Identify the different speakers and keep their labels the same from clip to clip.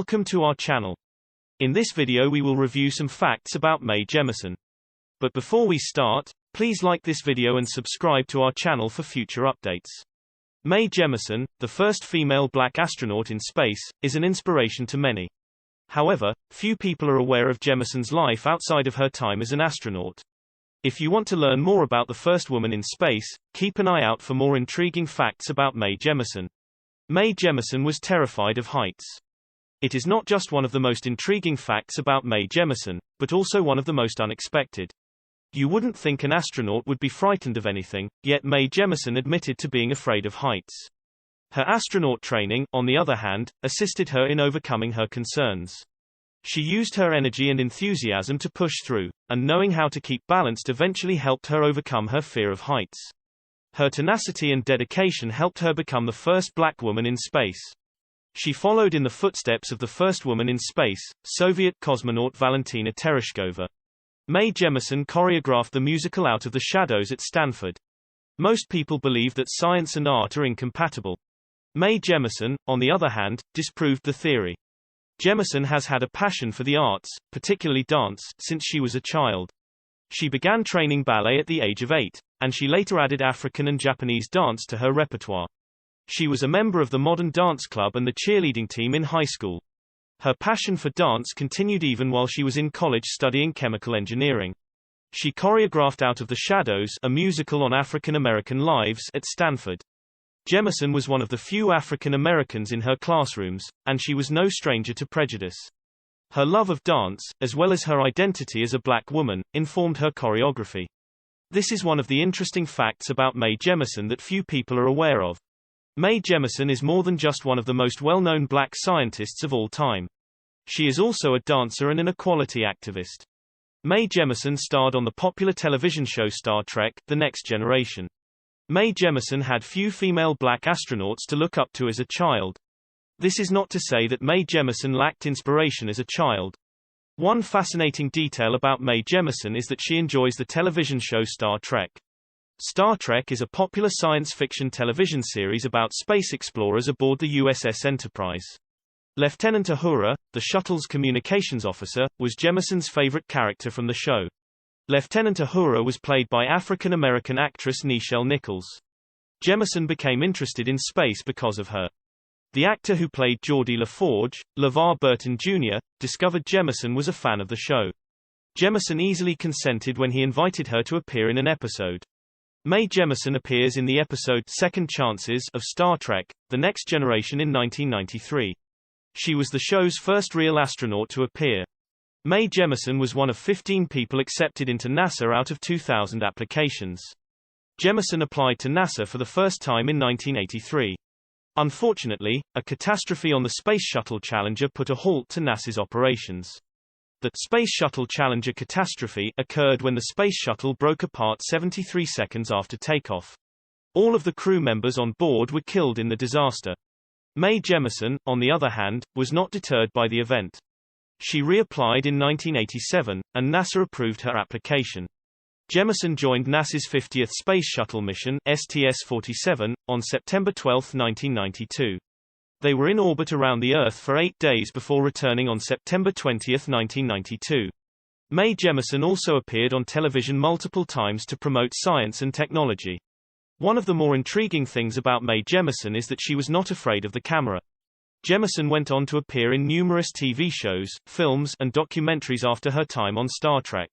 Speaker 1: Welcome to our channel. In this video we will review some facts about Mae Jemison. But before we start, please like this video and subscribe to our channel for future updates. Mae Jemison, the first female black astronaut in space, is an inspiration to many. However, few people are aware of Jemison's life outside of her time as an astronaut. If you want to learn more about the first woman in space, keep an eye out for more intriguing facts about Mae Jemison. Mae Jemison was terrified of heights. It is not just one of the most intriguing facts about Mae Jemison, but also one of the most unexpected. You wouldn't think an astronaut would be frightened of anything, yet Mae Jemison admitted to being afraid of heights. Her astronaut training, on the other hand, assisted her in overcoming her concerns. She used her energy and enthusiasm to push through, and knowing how to keep balanced eventually helped her overcome her fear of heights. Her tenacity and dedication helped her become the first black woman in space. She followed in the footsteps of the first woman in space, Soviet cosmonaut Valentina Tereshkova. Mae Jemison choreographed the musical Out of the Shadows at Stanford. Most people believe that science and art are incompatible. Mae Jemison, on the other hand, disproved the theory. Jemison has had a passion for the arts, particularly dance, since she was a child. She began training ballet at the age of 8, and she later added African and Japanese dance to her repertoire. She was a member of the Modern Dance Club and the cheerleading team in high school. Her passion for dance continued even while she was in college studying chemical engineering. She choreographed Out of the Shadows, a musical on African American lives, at Stanford. Jemison was one of the few African Americans in her classrooms, and she was no stranger to prejudice. Her love of dance, as well as her identity as a black woman, informed her choreography. This is one of the interesting facts about Mae Jemison that few people are aware of. Mae Jemison is more than just one of the most well-known black scientists of all time. She is also a dancer and an equality activist. Mae Jemison starred on the popular television show Star Trek: The Next Generation. Mae Jemison had few female black astronauts to look up to as a child. This is not to say that Mae Jemison lacked inspiration as a child. One fascinating detail about Mae Jemison is that she enjoys the television show Star Trek. Star Trek is a popular science fiction television series about space explorers aboard the USS Enterprise. Lieutenant Uhura, the shuttle's communications officer, was Jemison's favorite character from the show. Lieutenant Uhura was played by African-American actress Nichelle Nichols. Jemison became interested in space because of her. The actor who played Geordie LaForge, LeVar Burton Jr., discovered Jemison was a fan of the show. Jemison easily consented when he invited her to appear in an episode. Mae Jemison appears in the episode Second Chances of Star Trek: The Next Generation in 1993. She was the show's first real astronaut to appear. Mae Jemison was one of 15 people accepted into NASA out of 2,000 applications. Jemison applied to NASA for the first time in 1983. Unfortunately, a catastrophe on the Space Shuttle Challenger put a halt to NASA's operations. The Space Shuttle Challenger catastrophe occurred when the Space Shuttle broke apart 73 seconds after takeoff. All of the crew members on board were killed in the disaster. Mae Jemison, on the other hand, was not deterred by the event. She reapplied in 1987, and NASA approved her application. Jemison joined NASA's 50th Space Shuttle mission, STS-47, on September 12, 1992. They were in orbit around the Earth for 8 days before returning on September 20, 1992. Mae Jemison also appeared on television multiple times to promote science and technology. One of the more intriguing things about Mae Jemison is that she was not afraid of the camera. Jemison went on to appear in numerous TV shows, films, and documentaries after her time on Star Trek.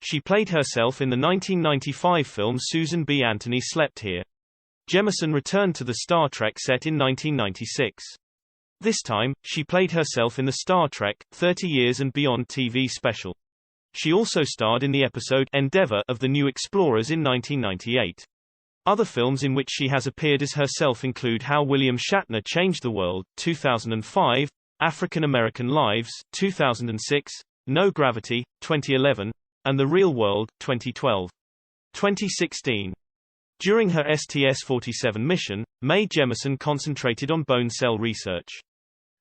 Speaker 1: She played herself in the 1995 film Susan B. Anthony Slept Here. Jemison returned to the Star Trek set in 1996. This time, she played herself in the Star Trek: 30 Years and Beyond TV special. She also starred in the episode Endeavour of The New Explorers in 1998. Other films in which she has appeared as herself include How William Shatner Changed the World, 2005, African American Lives, 2006, No Gravity, 2011, and The Real World, 2012. 2016. During her STS-47 mission, Mae Jemison concentrated on bone cell research.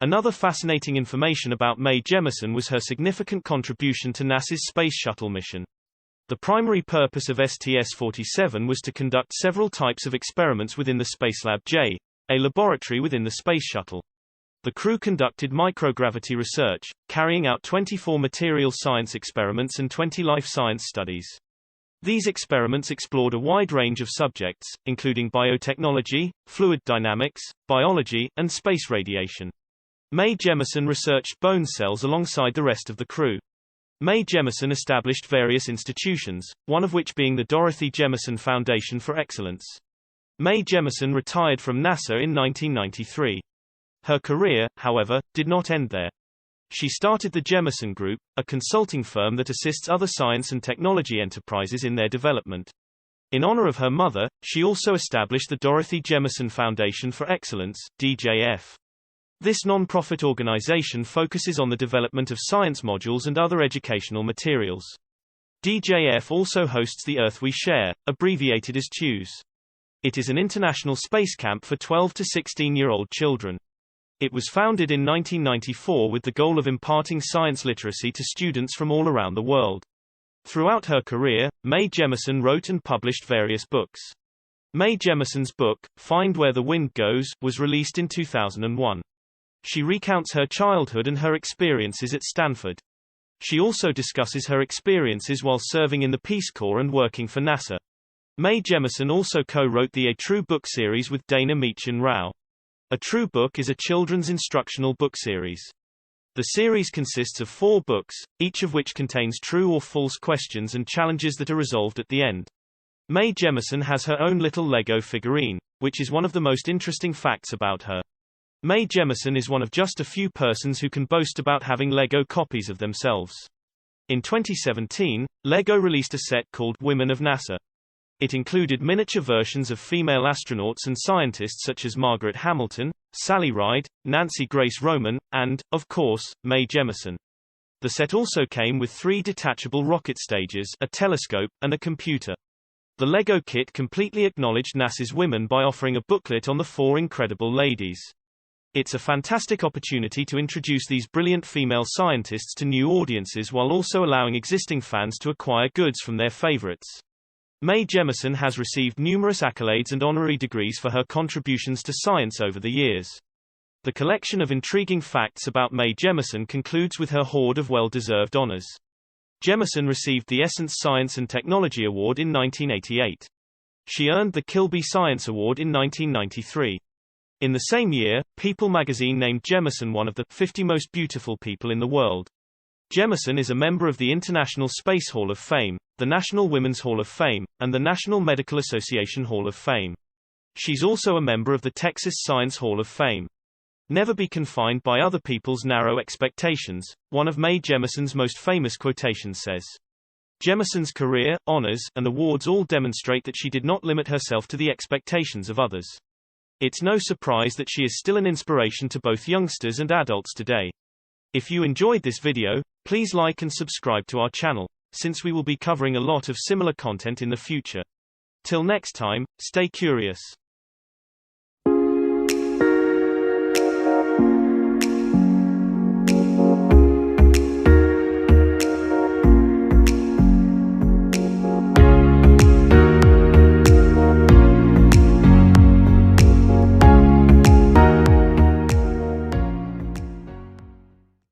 Speaker 1: Another fascinating information about Mae Jemison was her significant contribution to NASA's Space Shuttle mission. The primary purpose of STS-47 was to conduct several types of experiments within the Spacelab J, a laboratory within the Space Shuttle. The crew conducted microgravity research, carrying out 24 material science experiments and 20 life science studies. These experiments explored a wide range of subjects, including biotechnology, fluid dynamics, biology, and space radiation. Mae Jemison researched bone cells alongside the rest of the crew. Mae Jemison established various institutions, one of which being the Dorothy Jemison Foundation for Excellence. Mae Jemison retired from NASA in 1993. Her career, however, did not end there. She started the Jemison Group, a consulting firm that assists other science and technology enterprises in their development. In honor of her mother, she also established the Dorothy Jemison Foundation for Excellence, DJF. This non-profit organization focuses on the development of science modules and other educational materials. DJF also hosts the Earth We Share, abbreviated as TEWS. It is an international space camp for 12 to 16-year-old children. It was founded in 1994 with the goal of imparting science literacy to students from all around the world. Throughout her career, Mae Jemison wrote and published various books. Mae Jemison's book, Find Where the Wind Goes, was released in 2001. She recounts her childhood and her experiences at Stanford. She also discusses her experiences while serving in the Peace Corps and working for NASA. Mae Jemison also co-wrote the A True Book series with Dana Meechan-Rao. A True Book is a children's instructional book series. The series consists of 4 books, each of which contains true or false questions and challenges that are resolved at the end. Mae Jemison has her own little Lego figurine, which is one of the most interesting facts about her. Mae Jemison is one of just a few persons who can boast about having Lego copies of themselves. In 2017, Lego released a set called Women of NASA. It included miniature versions of female astronauts and scientists such as Margaret Hamilton, Sally Ride, Nancy Grace Roman, and, of course, Mae Jemison. The set also came with 3 detachable rocket stages, a telescope, and a computer. The Lego kit completely acknowledged NASA's women by offering a booklet on the 4 incredible ladies. It's a fantastic opportunity to introduce these brilliant female scientists to new audiences while also allowing existing fans to acquire goods from their favorites. Mae Jemison has received numerous accolades and honorary degrees for her contributions to science over the years. The collection of intriguing facts about Mae Jemison concludes with her hoard of well-deserved honors. Jemison received the Essence Science and Technology Award in 1988. She earned the Kilby Science Award in 1993. In the same year, People magazine named Jemison one of the 50 most beautiful people in the world. Jemison is a member of the International Space Hall of Fame, the National Women's Hall of Fame, and the National Medical Association Hall of Fame. She's also a member of the Texas Science Hall of Fame. Never be confined by other people's narrow expectations, one of Mae Jemison's most famous quotations says. Jemison's career, honors, and awards all demonstrate that she did not limit herself to the expectations of others. It's no surprise that she is still an inspiration to both youngsters and adults today. If you enjoyed this video, please like and subscribe to our channel, since we will be covering a lot of similar content in the future. Till next time, stay curious.